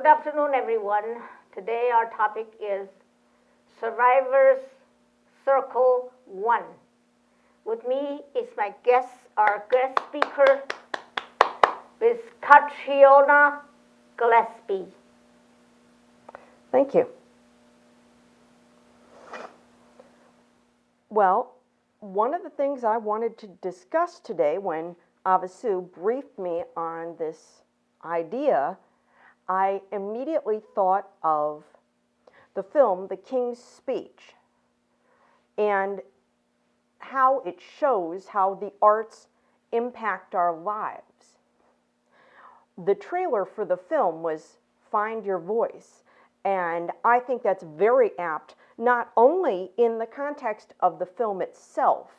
Good afternoon, everyone. Today our topic is Survivors Circle 1. With me is our guest speaker, Ms. Catriona Gillespie. Thank you. Well, one of the things I wanted to discuss today when Avasu briefed me on this idea, I immediately thought of the film The King's Speech and how it shows how the arts impact our lives. The trailer for the film was Find Your Voice, and I think that's very apt, not only in the context of the film itself,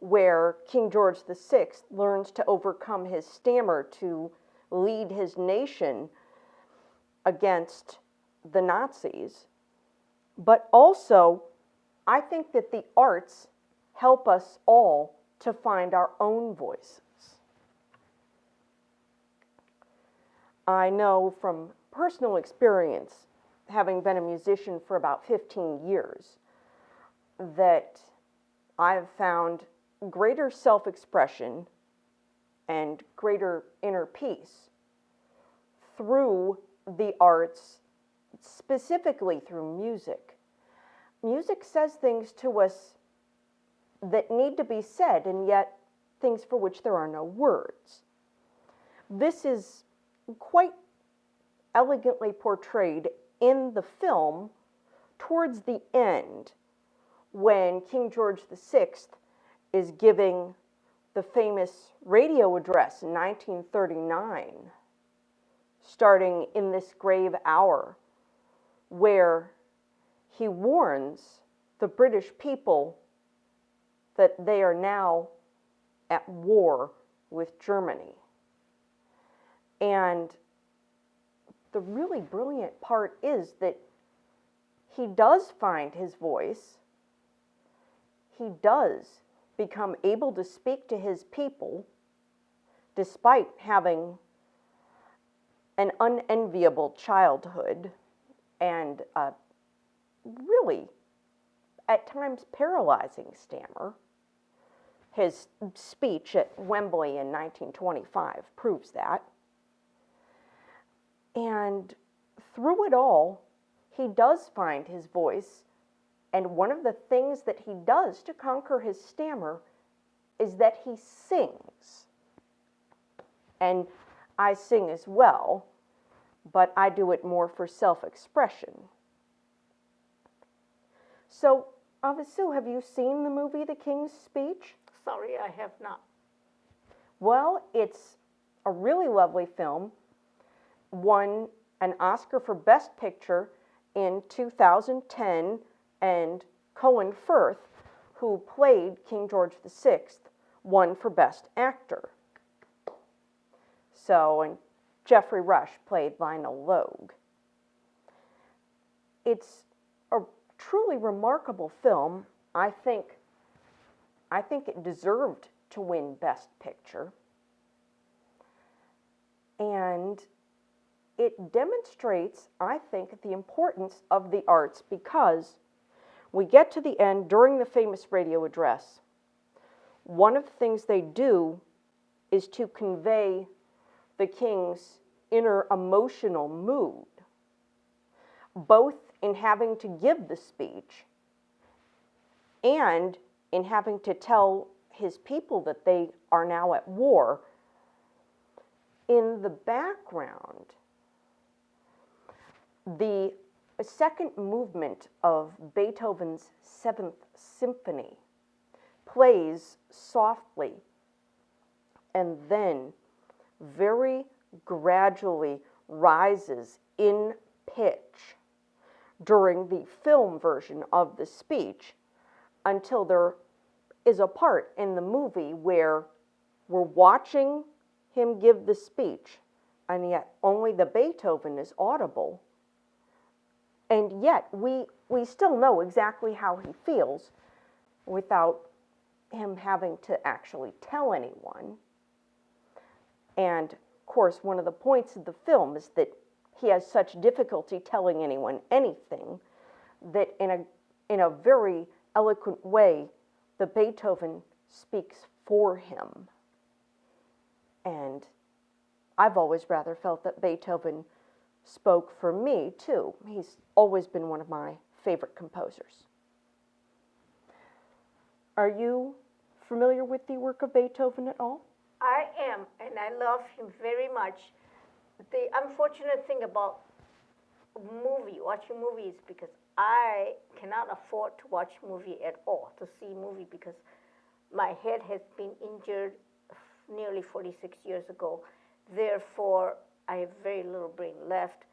where King George VI learns to overcome his stammer to lead his nation against the Nazis, but also I think that the arts help us all to find our own voices. I know from personal experience, having been a musician for about 15 years, that I've found greater self-expression and greater inner peace through the arts, specifically through music. Music says things to us that need to be said, and yet things for which there are no words. This is quite elegantly portrayed in the film towards the end, when King George VI is giving the famous radio address in 1939, starting in this grave hour, where he warns the British people that they are now at war with Germany. And the really brilliant part is that he does find his voice. He does become able to speak to his people, despite having an unenviable childhood and a really, at times, paralyzing stammer. His speech at Wembley in 1925 proves that. And through it all, he does find his voice. And one of the things that he does to conquer his stammer is that he sings. And I sing as well, but I do it more for self-expression. So, Avasu, have you seen the movie The King's Speech? Sorry, I have not. Well, it's a really lovely film. Won an Oscar for Best Picture in 2010, and Colin Firth, who played King George VI, won for Best Actor. So, and Geoffrey Rush played Lionel Logue. It's a truly remarkable film. I think it deserved to win Best Picture. And it demonstrates, I think, the importance of the arts, because we get to the end during the famous radio address. One of the things they do is to convey the king's inner emotional mood, both in having to give the speech and in having to tell his people that they are now at war. In the background, the second movement of Beethoven's Seventh Symphony plays softly and then very gradually rises in pitch during the film version of the speech, until there is a part in the movie where we're watching him give the speech, and yet only the Beethoven is audible. And yet we still know exactly how he feels without him having to actually tell anyone. And of course, one of the points of the film is that he has such difficulty telling anyone anything that in a very eloquent way, the Beethoven speaks for him. And I've always rather felt that Beethoven spoke for me, too. He's always been one of my favorite composers. Are you familiar with the work of Beethoven at all? I am, and I love him very much. The unfortunate thing about watching movies, because I cannot afford to watch movie at all, to see movie, because my head has been injured nearly 46 years ago. Therefore, I have very little brain left.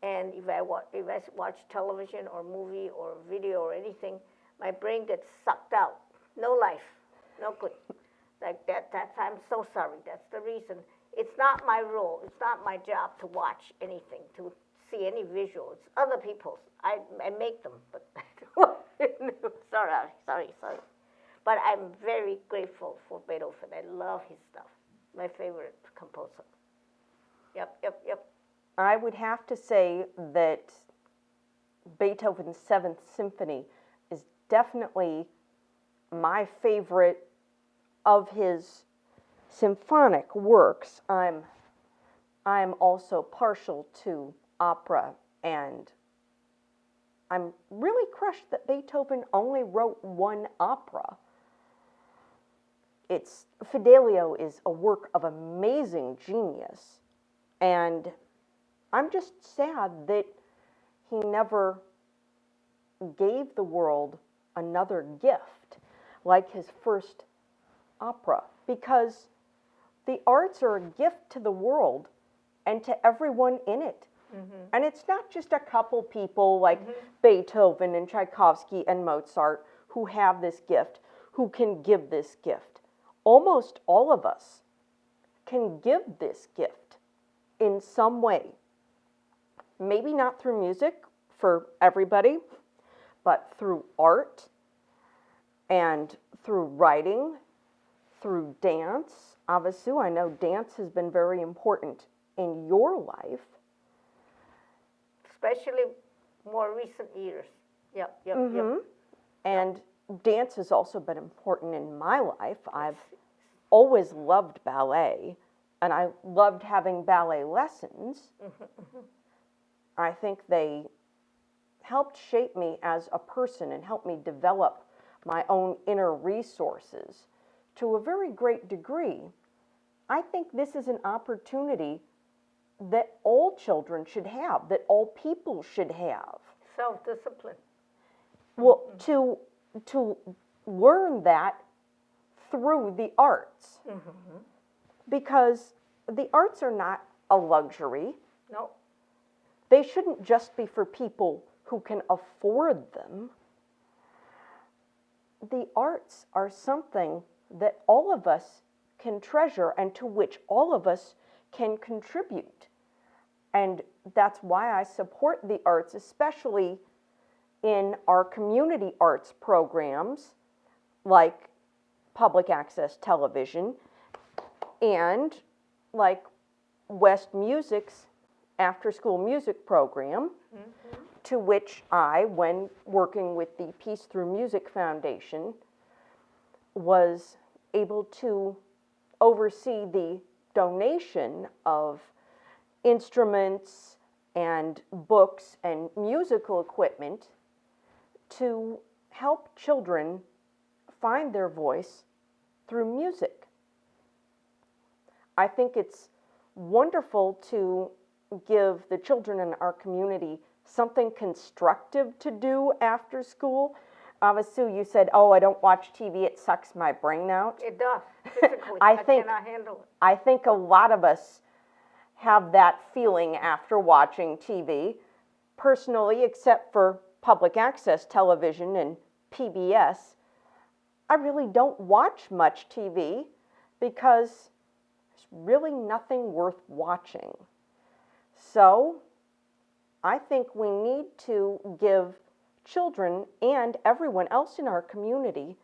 And if I watch television or movie or video or anything, my brain gets sucked out. No life, no good. Like that, I'm so sorry. That's the reason. It's not my role. It's not my job to watch anything, to see any visual. It's other people's. I make them, but sorry. But I'm very grateful for Beethoven. I love his stuff. My favorite composer. Yep. I would have to say that Beethoven's Seventh Symphony is definitely my favorite of his symphonic works. I'm also partial to opera, and I'm really crushed that Beethoven only wrote one opera. Fidelio is a work of amazing genius, and I'm just sad that he never gave the world another gift like his first opera, because the arts are a gift to the world and to everyone in it. Mm-hmm. And it's not just a couple people like Beethoven and Tchaikovsky and Mozart who have this gift, who can give this gift. Almost all of us can give this gift in some way. Maybe not through music for everybody, but through art and through writing, through dance. Avasu, I know dance has been very important in your life. Especially more recent years. Yep. And dance has also been important in my life. I've always loved ballet, and I loved having ballet lessons. I think they helped shape me as a person and helped me develop my own inner resources to a very great degree. I think this is an opportunity that all children should have, that all people should have. Self-discipline. Well, to learn that through the arts. Because the arts are not a luxury. No. They shouldn't just be for people who can afford them. The arts are something that all of us can treasure and to which all of us can contribute. And that's why I support the arts, especially in our community arts programs like public access television and like West Music's after-school music program, to which I, when working with the Peace Through Music Foundation, was able to oversee the donation of instruments and books and musical equipment to help children find their voice through music. I think it's wonderful to give the children in our community something constructive to do after school. Avasu, you said, I don't watch TV, it sucks my brain out. It does, physically. I cannot handle it. I think a lot of us have that feeling after watching TV. Personally, except for public access television and PBS, I really don't watch much TV because there's really nothing worth watching. So I think we need to give children and everyone else in our community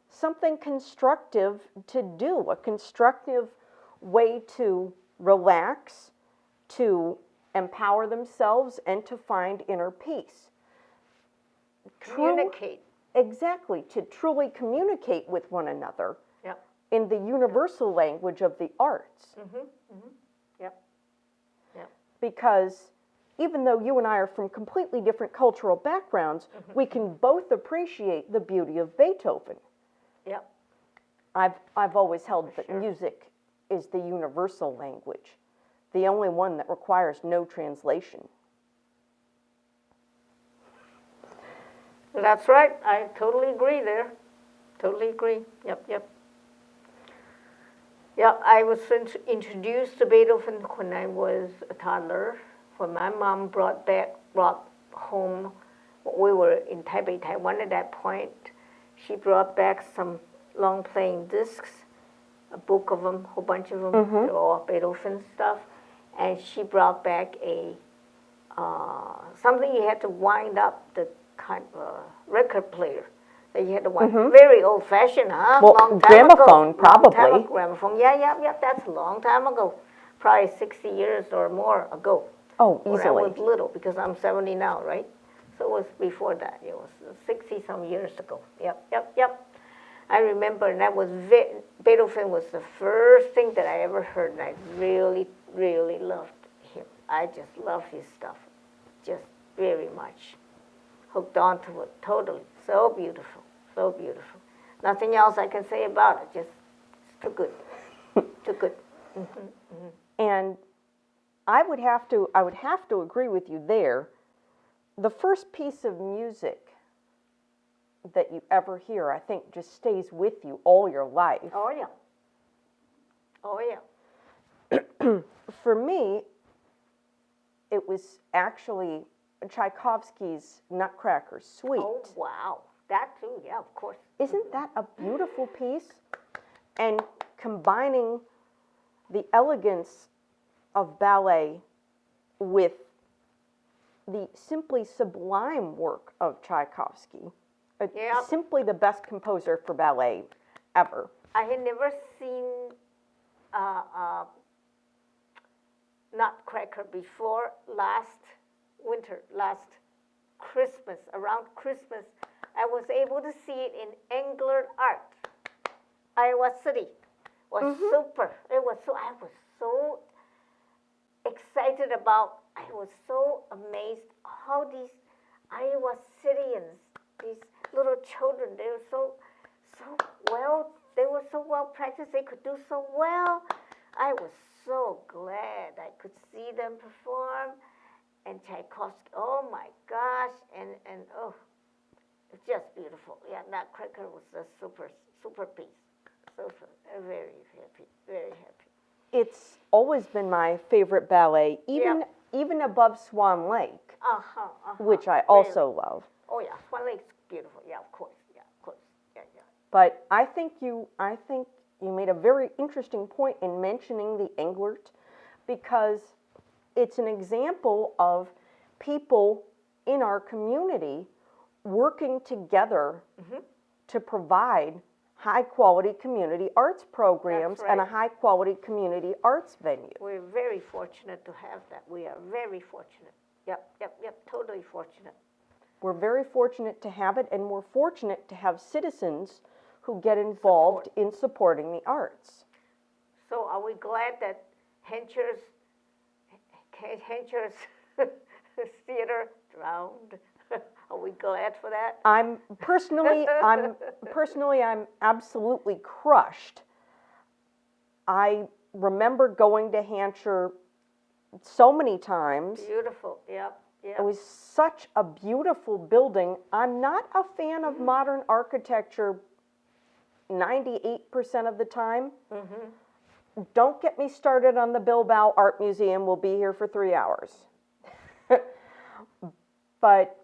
something constructive to do, a constructive way to relax, to empower themselves and to find inner peace. Communicate. Exactly, to truly communicate with one another Yep. in the universal language of the arts. Yep. Yep. Because even though you and I are from completely different cultural backgrounds, we can both appreciate the beauty of Beethoven. Yep. I've always held that sure. music is the universal language, the only one that requires no translation. That's right. I totally agree there. Totally agree. Yep, yep. Yeah, I was introduced to Beethoven when I was a toddler. When my mom brought home, we were in Taipei, Taiwan at that point. She brought back some long playing discs, a book of them, a whole bunch of them. They're all Beethoven stuff. And she brought back a something you had to wind up, the kind of record player that you had to wind. Very old fashioned, huh? Well, long time gramophone, ago. probably. Long time ago. Gramophone. Yeah. That's a long time ago. Probably 60 years or more ago. Oh, When I easily. was little, because I'm 70 now, right? So it was before that. It was 60 some years ago. Yep. I remember, and that was Beethoven was the first thing that I ever heard, and I really, really loved him. I just love his stuff, just very much. Hooked onto it totally. So beautiful, so beautiful. Nothing else I can say about it. Just it's too good, too good. And I would have to agree with you there. The first piece of music that you ever hear, I think, just stays with you all your life. Oh yeah. For me, it was actually Tchaikovsky's Nutcracker Suite. Oh wow, that too. Yeah, of course. Isn't that a beautiful piece? And combining the elegance of ballet with the simply sublime work of Tchaikovsky, Yep. simply the best composer for ballet ever. I had never seen Nutcracker before last winter, last Christmas, around Christmas. I was able to see it in Engler Art, Iowa City. It was super. It was so. I was so excited about. I was so amazed how these Iowa Cityans, these little children, they were so well. They were so well practiced. They could do so well. I was so glad I could see them perform. And Tchaikovsky, oh my gosh, and oh, it's just beautiful. Yeah, Nutcracker was a super piece. Super, very happy, very happy. It's always been my favorite ballet, even above Swan Lake, which I also love. Oh yeah, Swan Lake's beautiful. Yeah, of course. Yeah. But I think you made a very interesting point in mentioning the Englert, because it's an example of people in our community working together to provide high-quality community arts programs That's right. and a high-quality community arts venue. We're very fortunate to have that. We are very fortunate. Yep, totally fortunate. We're very fortunate to have it, and we're fortunate to have citizens who get involved in supporting the arts. So are we glad that Hencher's theater drowned? Are we glad for that? I'm personally absolutely crushed. I remember going to Hancher so many times. Beautiful, yep. It was such a beautiful building. I'm not a fan of modern architecture 98% of the time. Don't get me started on the Bilbao Art Museum. We'll be here for 3 hours. But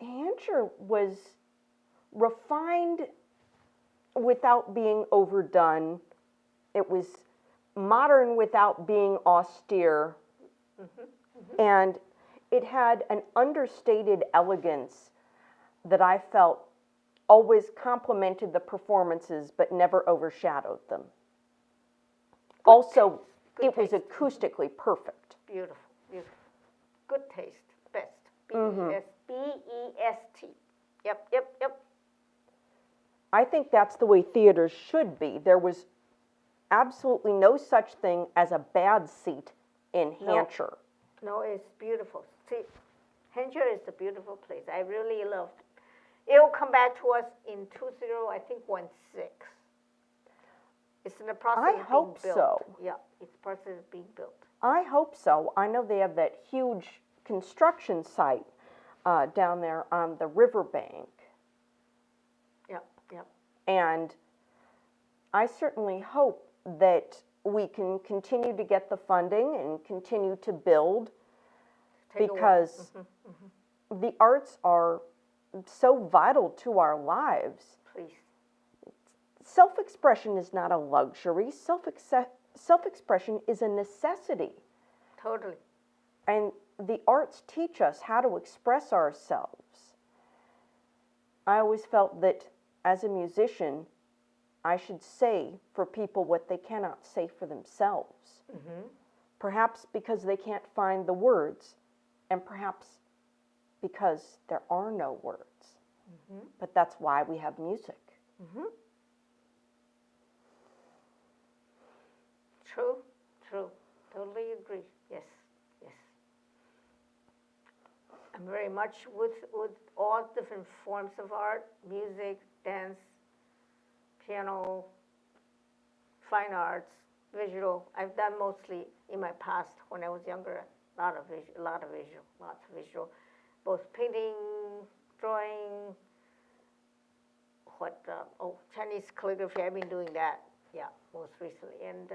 Hancher was refined without being overdone. It was modern without being austere. And it had an understated elegance that I felt always complemented the performances but never overshadowed them. Also, it was acoustically perfect. Beautiful. beautiful. Good taste, best. B-E-S-T. Yep, yep, yep. I think that's the way theaters should be. There was absolutely no such thing as a bad seat in Hampshire. No, it's beautiful. See, Hampshire is a beautiful place. I really loved it. It will come back to us in 2016. It's in the process I of being hope built. so. Yeah, it's process of being built. I hope so. I know they have that huge construction site down there on the riverbank. Yep, yep. And I certainly hope that we can continue to get the funding and continue to build because the arts are so vital to our lives. Please. Self-expression is not a luxury. Self-expression is a necessity. Totally. And the arts teach us how to express ourselves. I always felt that as a musician, I should say for people what they cannot say for themselves. Perhaps because they can't find the words, and perhaps because there are no words. But that's why we have music. True, true. Totally agree. Yes, yes. I'm very much with all different forms of art, music, dance, piano, fine arts, visual. I've done mostly in my past when I was younger, lots of visual, both painting, drawing, Chinese calligraphy. I've been doing that, most recently, and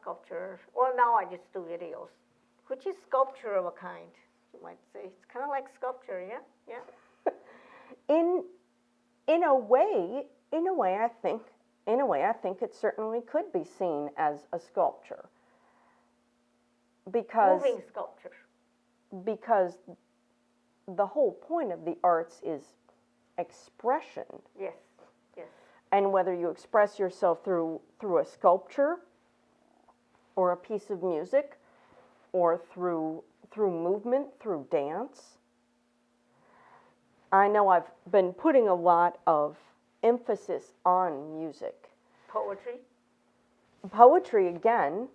sculpture. Well, now I just do videos, which is sculpture of a kind, you might say. It's kind of like sculpture, yeah. In a way, I think it certainly could be seen as a sculpture. Because moving sculpture. Because the whole point of the arts is expression. Yes, yes. And whether you express yourself through a sculpture or a piece of music or through movement, through dance. I know I've been putting a lot of emphasis on music. Poetry again,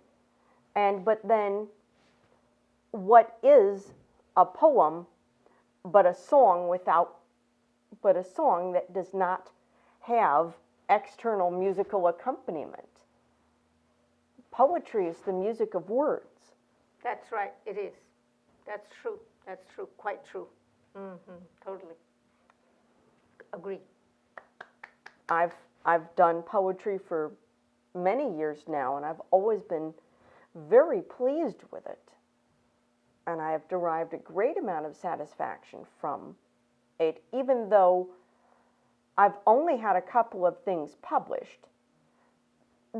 but then what is a poem but a song that does not have external musical accompaniment? Poetry is the music of words. That's right, it is. That's true, quite true. Totally. Agree. I've done poetry for many years now, and I've always been very pleased with it. And I have derived a great amount of satisfaction from it, even though I've only had a couple of things published.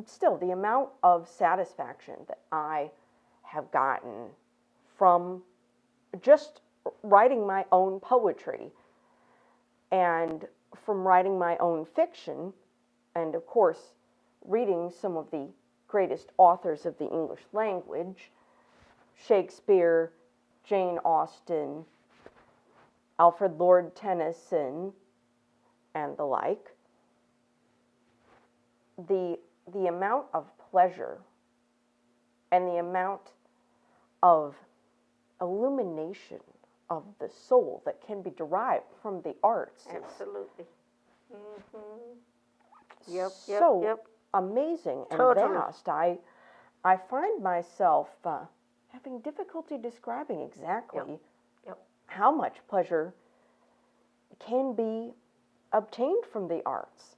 Still, the amount of satisfaction that I have gotten from just writing my own poetry and from writing my own fiction, and of course, reading some of the greatest authors of the English language, Shakespeare, Jane Austen, Alfred Lord Tennyson, and the like. The amount of pleasure and the amount of illumination of the soul that can be derived from the arts Absolutely. is so amazing and vast. I find myself having difficulty describing exactly how much pleasure can be obtained from the arts.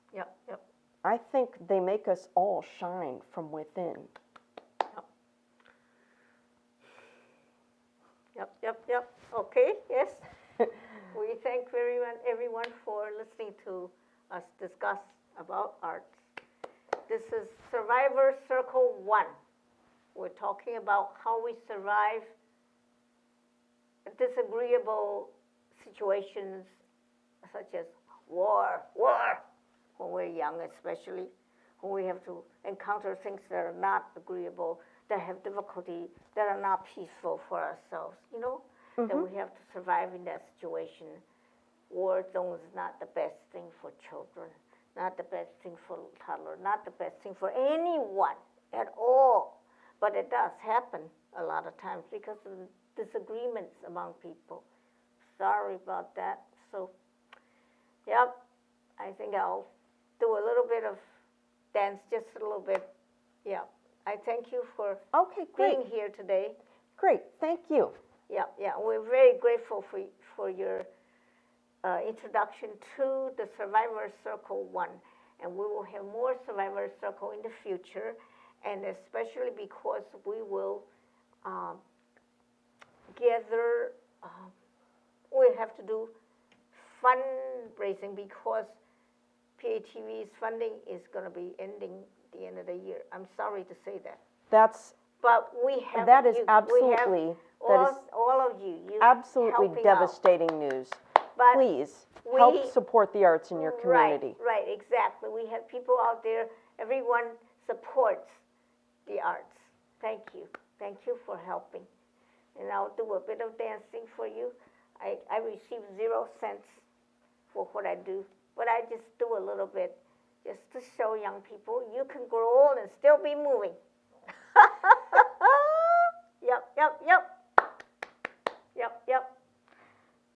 I think they make us all shine from within. Yep. Okay, yes. We thank everyone for listening to us discuss about arts. This is Survivor Circle 1. We're talking about how we survive disagreeable situations such as war, when we're young especially, when we have to encounter things that are not agreeable, that have difficulty, that are not peaceful for ourselves, you know, that we have to survive in that situation. War zone is not the best thing for children, not the best thing for toddlers, not the best thing for anyone at all. But it does happen a lot of times because of disagreements among people. Sorry about that. So, yep, I think I'll do a little bit of dance, just a little bit. Yeah. I thank you for Okay, great. being here today. Great, thank you. Yeah, yeah. We're very grateful for your introduction to the Survivor Circle 1. And we will have more Survivor Circle in the future, and especially because we will gather, we have to do fundraising because PATV's funding is going to be ending the end of the year. I'm sorry to say that. But we have that is you, absolutely we have all of you absolutely helping devastating news. But Please help support the arts in your community. Right, exactly. We have people out there. Everyone supports the arts. Thank you for helping. And I'll do a bit of dancing for you. I receive 0 cents for what I do, but I just do a little bit just to show young people you can grow old and still be moving. Yep.